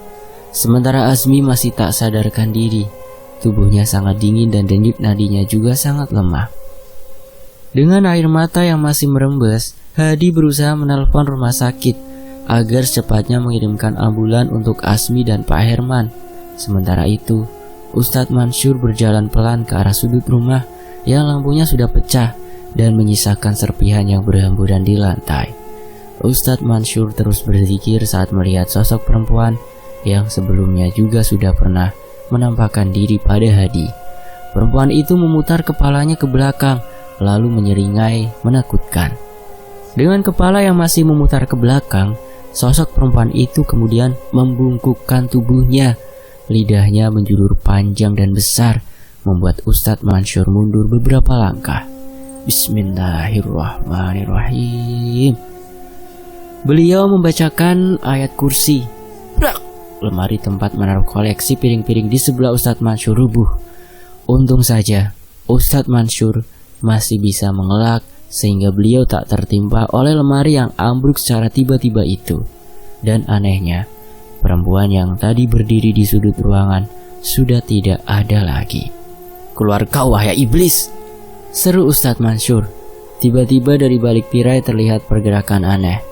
Sementara Azmi masih tak sadarkan diri. Tubuhnya sangat dingin dan denyut nadinya juga sangat lemah. Dengan air mata yang masih merembes, Hadi berusaha menelpon rumah sakit agar secepatnya mengirimkan ambulan untuk Azmi dan Pak Herman. Sementara itu, Ustadz Mansur berjalan pelan ke arah sudut rumah yang lampunya sudah pecah dan menyisakan serpihan yang berhamburan di lantai. Ustadz Mansur terus berzikir saat melihat sosok perempuan yang sebelumnya juga sudah pernah menampakkan diri pada Hadi. Perempuan itu memutar kepalanya ke belakang lalu menyeringai menakutkan. Dengan kepala yang masih memutar ke belakang, sosok perempuan itu kemudian membungkukkan tubuhnya. Lidahnya menjulur panjang dan besar, membuat Ustadz Mansur mundur beberapa langkah. Bismillahirrahmanirrahim. Beliau membacakan ayat kursi. Brak! Lemari tempat menaruh koleksi piring-piring di sebelah Ustadz Mansur rubuh. Untung saja Ustadz Mansur masih bisa mengelak sehingga beliau tak tertimpa oleh lemari yang ambruk secara tiba-tiba itu. Dan anehnya, perempuan yang tadi berdiri di sudut ruangan sudah tidak ada lagi. "Keluar kau wahai iblis!" seru Ustadz Mansur. Tiba-tiba dari balik tirai terlihat pergerakan aneh.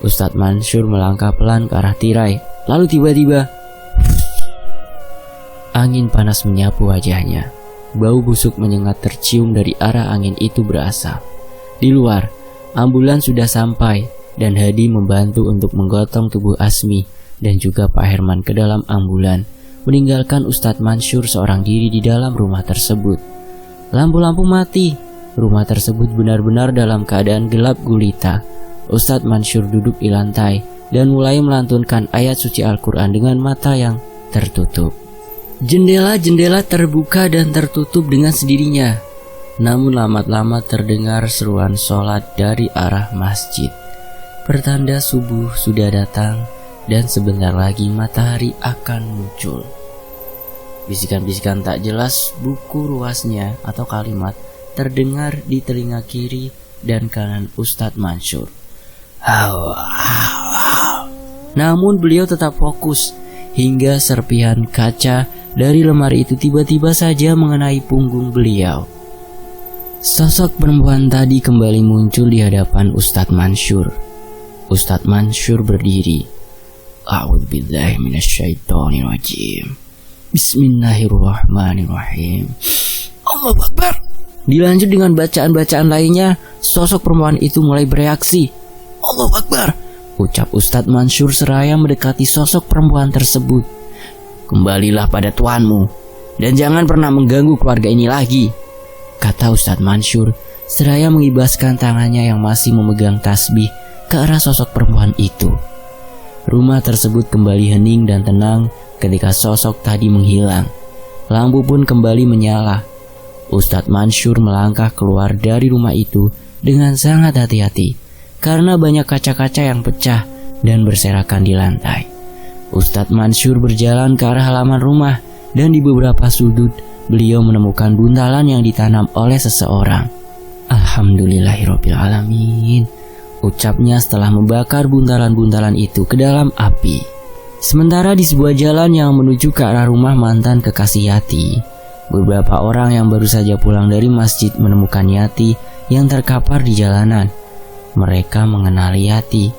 Ustadz Mansur melangkah pelan ke arah tirai. Lalu tiba-tiba angin panas menyapu wajahnya. Bau busuk menyengat tercium dari arah angin itu berasal. Di luar, ambulans sudah sampai dan Hadi membantu untuk menggotong tubuh Azmi dan juga Pak Herman ke dalam ambulan, meninggalkan Ustadz Mansur seorang diri di dalam rumah tersebut. Lampu-lampu mati. Rumah tersebut benar-benar dalam keadaan gelap gulita. Ustadz Mansur duduk di lantai dan mulai melantunkan ayat suci Al-Quran dengan mata yang tertutup. Jendela-jendela terbuka dan tertutup dengan sendirinya. Namun lambat-lambat terdengar seruan sholat dari arah masjid. Pertanda subuh sudah datang dan sebentar lagi matahari akan muncul. Bisikan-bisikan tak jelas buku ruasnya atau kalimat terdengar di telinga kiri dan kanan Ustadz Mansur. Namun beliau tetap fokus hingga serpihan kaca dari lemari itu tiba-tiba saja mengenai punggung beliau. Sosok perempuan tadi kembali muncul di hadapan Ustadz Mansur. Ustadz Mansur berdiri. A'udzubillahi minasyaitonirrajim. Bismillahirrahmanirrahim. Allahu Akbar. Dilanjut dengan bacaan-bacaan lainnya, sosok perempuan itu mulai bereaksi. Allahu Akbar, ucap Ustadz Mansur seraya mendekati sosok perempuan tersebut. Kembalilah pada tuanmu dan jangan pernah mengganggu keluarga ini lagi, kata Ustadz Mansur seraya mengibaskan tangannya yang masih memegang tasbih ke arah sosok perempuan itu. Rumah tersebut kembali hening dan tenang ketika sosok tadi menghilang. Lampu pun kembali menyala. Ustadz Mansur melangkah keluar dari rumah itu dengan sangat hati-hati karena banyak kaca-kaca yang pecah dan berserakan di lantai. Ustadz Mansur berjalan ke arah halaman rumah dan di beberapa sudut beliau menemukan buntalan yang ditanam oleh seseorang. Alhamdulillahirabbil alamin, ucapnya setelah membakar buntalan-buntalan itu ke dalam api. Sementara di sebuah jalan yang menuju ke arah rumah mantan kekasih Yati, beberapa orang yang baru saja pulang dari masjid menemukan Yati yang terkapar di jalanan. Mereka mengenali Yati.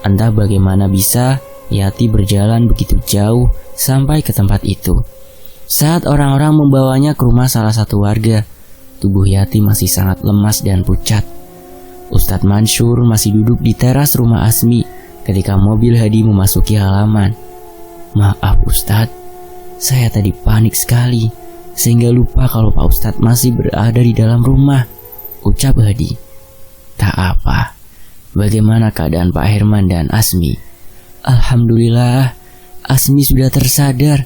Entah bagaimana bisa Yati berjalan begitu jauh sampai ke tempat itu. Saat orang-orang membawanya ke rumah salah satu warga, tubuh Yati masih sangat lemas dan pucat. Ustadz Mansur masih duduk di teras rumah Azmi ketika mobil Hadi memasuki halaman. Maaf Ustadz, saya tadi panik sekali sehingga lupa kalau Pak Ustadz masih berada di dalam rumah, ucap Hadi. Tak apa, bagaimana keadaan Pak Herman dan Azmi? Alhamdulillah, Azmi sudah tersadar.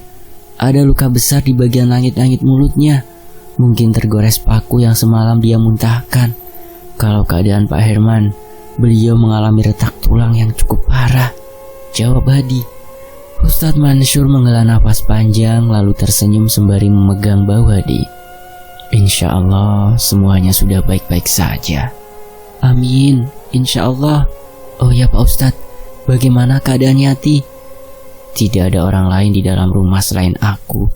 Ada luka besar di bagian langit-langit mulutnya. Mungkin tergores paku yang semalam dia muntahkan. Kalau keadaan Pak Herman, beliau mengalami retak tulang yang cukup parah, jawab Hadi. Ustadz Mansur menghela nafas panjang lalu tersenyum sembari memegang bahu Hadi. Insya Allah semuanya sudah baik-baik saja. Amin, insya Allah. Oh ya Pak Ustadz, bagaimana keadaan Yati? Tidak ada orang lain di dalam rumah selain aku,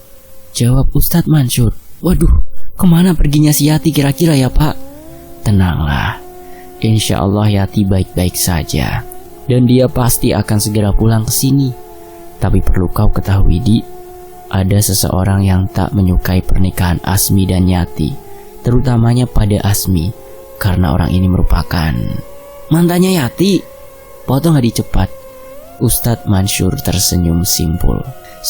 jawab Ustadz Mansur. Waduh, kemana perginya si Yati kira-kira ya Pak? Tenanglah, insya Allah Yati baik-baik saja, dan dia pasti akan segera pulang ke sini. Tapi perlu kau ketahui, Di, ada seseorang yang tak menyukai pernikahan Asmi dan Yati, terutamanya pada Asmi, karena orang ini merupakan mantannya Yati. Potong Hadi cepat. Ustadz Mansur tersenyum simpul.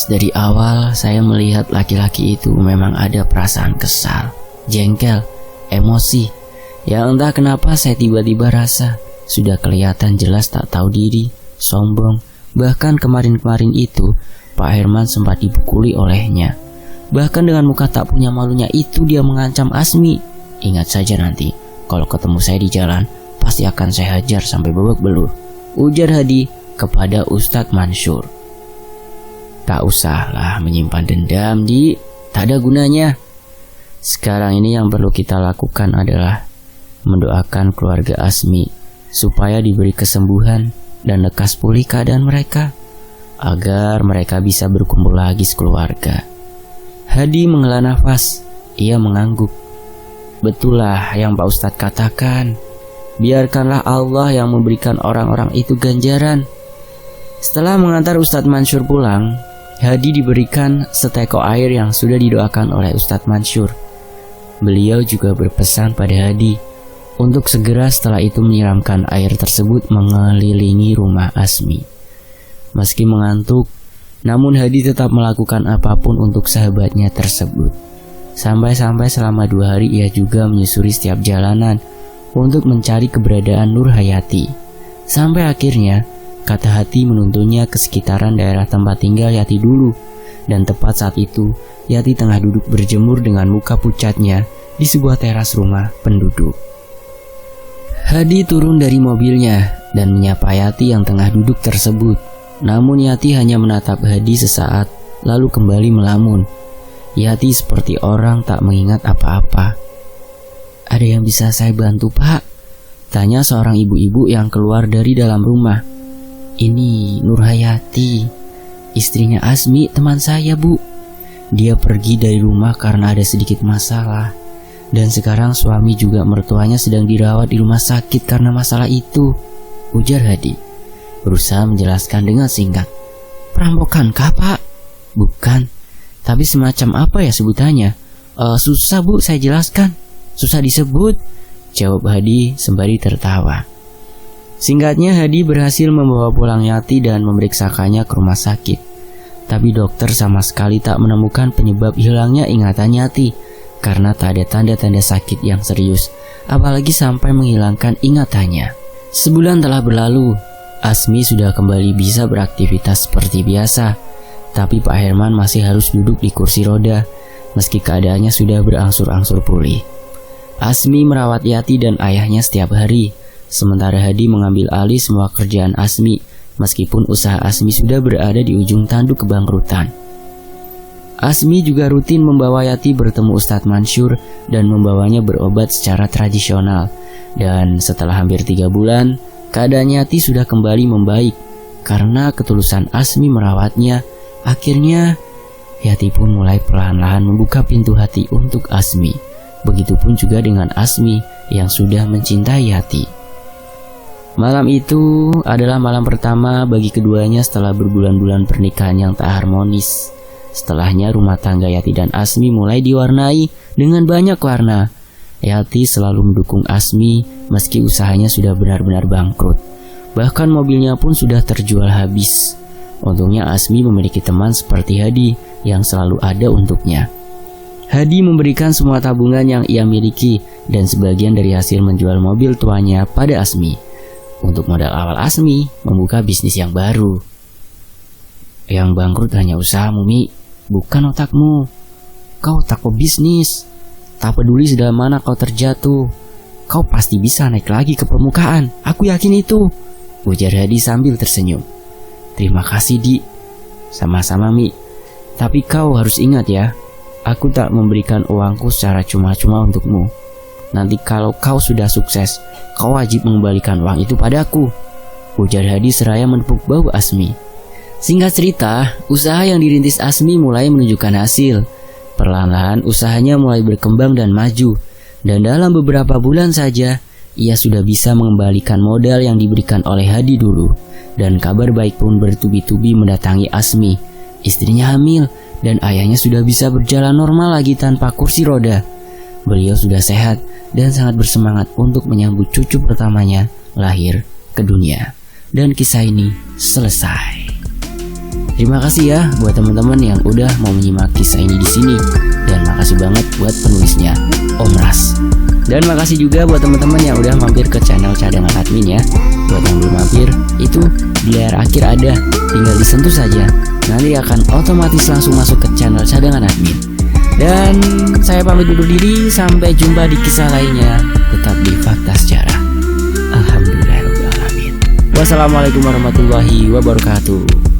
Dari awal saya melihat laki-laki itu memang ada perasaan kesal, jengkel, emosi. Ya entah kenapa saya tiba-tiba rasa sudah kelihatan jelas tak tahu diri, sombong. Bahkan kemarin-kemarin itu Pak Herman sempat dipukuli olehnya. Bahkan dengan muka tak punya malunya itu dia mengancam Asmi. Ingat saja nanti kalau ketemu saya di jalan, pasti akan saya hajar sampai babak belur, ujar Hadi kepada Ustadz Mansur. Tak usahlah menyimpan dendam, Di, tak ada gunanya. Sekarang ini yang perlu kita lakukan adalah mendoakan keluarga Asmi supaya diberi kesembuhan dan lekas pulih keadaan mereka, agar mereka bisa berkumpul lagi sekeluarga. Hadi menghela nafas, ia mengangguk. Betullah yang Pak Ustadz katakan, biarkanlah Allah yang memberikan orang-orang itu ganjaran. Setelah mengantar Ustadz Mansur pulang, Hadi diberikan seteko air yang sudah didoakan oleh Ustadz Mansur. Beliau juga berpesan pada Hadi untuk segera setelah itu menyiramkan air tersebut mengelilingi rumah Asmi. Meski mengantuk, namun Hadi tetap melakukan apapun untuk sahabatnya tersebut. Sampai-sampai selama 2 hari ia juga menyusuri setiap jalanan untuk mencari keberadaan Nur Hayati. Sampai akhirnya, kata hati menuntunnya ke sekitaran daerah tempat tinggal Yati dulu. Dan tepat saat itu, Yati tengah duduk berjemur dengan muka pucatnya di sebuah teras rumah penduduk. Hadi turun dari mobilnya dan menyapa Yati yang tengah duduk tersebut. Namun Yati hanya menatap Hadi sesaat, lalu kembali melamun. Yati seperti orang tak mengingat apa-apa. Ada yang bisa saya bantu, Pak? Tanya seorang ibu-ibu yang keluar dari dalam rumah. Ini Nur Hayati, istrinya Asmi, teman saya, Bu. Dia pergi dari rumah karena ada sedikit masalah. Dan sekarang suami juga mertuanya sedang dirawat di rumah sakit karena masalah itu, ujar Hadi, berusaha menjelaskan dengan singkat. Perampokan kah, Pak? Bukan, tapi semacam apa ya sebutannya? Susah, Bu, saya jelaskan. Susah disebut, jawab Hadi sembari tertawa. Singkatnya, Hadi berhasil membawa pulang Yati dan memeriksakannya ke rumah sakit. Tapi dokter sama sekali tak menemukan penyebab hilangnya ingatan Yati, karena tak ada tanda-tanda sakit yang serius, apalagi sampai menghilangkan ingatannya. Sebulan telah berlalu, Asmi sudah kembali bisa beraktivitas seperti biasa. Tapi Pak Herman masih harus duduk di kursi roda, meski keadaannya sudah berangsur-angsur pulih. Asmi merawat Yati dan ayahnya setiap hari, sementara Hadi mengambil alih semua kerjaan Asmi, meskipun usaha Asmi sudah berada di ujung tanduk kebangkrutan. Asmi juga rutin membawa Yati bertemu Ustadz Mansur dan membawanya berobat secara tradisional. Dan setelah hampir 3 bulan, keadaan Yati sudah kembali membaik. Karena ketulusan Asmi merawatnya, akhirnya Yati pun mulai perlahan-lahan membuka pintu hati untuk Asmi. Begitupun juga dengan Asmi yang sudah mencintai Yati. Malam itu adalah malam pertama bagi keduanya setelah berbulan-bulan pernikahan yang tak harmonis. Setelahnya rumah tangga Yati dan Asmi mulai diwarnai dengan banyak warna. Yati selalu mendukung Asmi meski usahanya sudah benar-benar bangkrut. Bahkan mobilnya pun sudah terjual habis. Untungnya Asmi memiliki teman seperti Hadi yang selalu ada untuknya. Hadi memberikan semua tabungan yang ia miliki dan sebagian dari hasil menjual mobil tuanya pada Asmi. Untuk modal awal Asmi membuka bisnis yang baru. Yang bangkrut hanya usahamu, Mi, bukan otakmu. Kau otak pebisnis. Tak peduli sedalam mana kau terjatuh, kau pasti bisa naik lagi ke permukaan. Aku yakin itu, ujar Hadi sambil tersenyum. Terima kasih, Di. Sama-sama, Mi. Tapi kau harus ingat ya, Aku tak memberikan uangku secara cuma-cuma untukmu. Nanti kalau kau sudah sukses, kau wajib mengembalikan uang itu padaku, ujar Hadi seraya menepuk bahu Asmi. Singkat cerita, usaha yang dirintis Asmi mulai menunjukkan hasil. Perlahan-lahan usahanya mulai berkembang dan maju. Dan dalam beberapa bulan saja, ia sudah bisa mengembalikan modal yang diberikan oleh Hadi dulu. Dan kabar baik pun bertubi-tubi mendatangi Asmi. Istrinya hamil dan ayahnya sudah bisa berjalan normal lagi tanpa kursi roda. Beliau sudah sehat dan sangat bersemangat untuk menyambut cucu pertamanya lahir ke dunia. Dan kisah ini selesai. Terima kasih ya buat teman-teman yang udah mau menyimak kisah ini di sini. Dan makasih banget buat penulisnya, Om Ras. Dan makasih juga buat teman-teman yang udah mampir ke channel Cadangan Admin ya. Buat yang belum mampir, itu di layar akhir ada, tinggal disentuh saja. Nanti akan otomatis langsung masuk ke channel Cadangan Admin. Dan saya pamit undur diri, sampai jumpa di kisah lainnya. Tetap di Fakta Sejarah. Alhamdulillahirrahmanirrahim. Wassalamualaikum warahmatullahi wabarakatuh.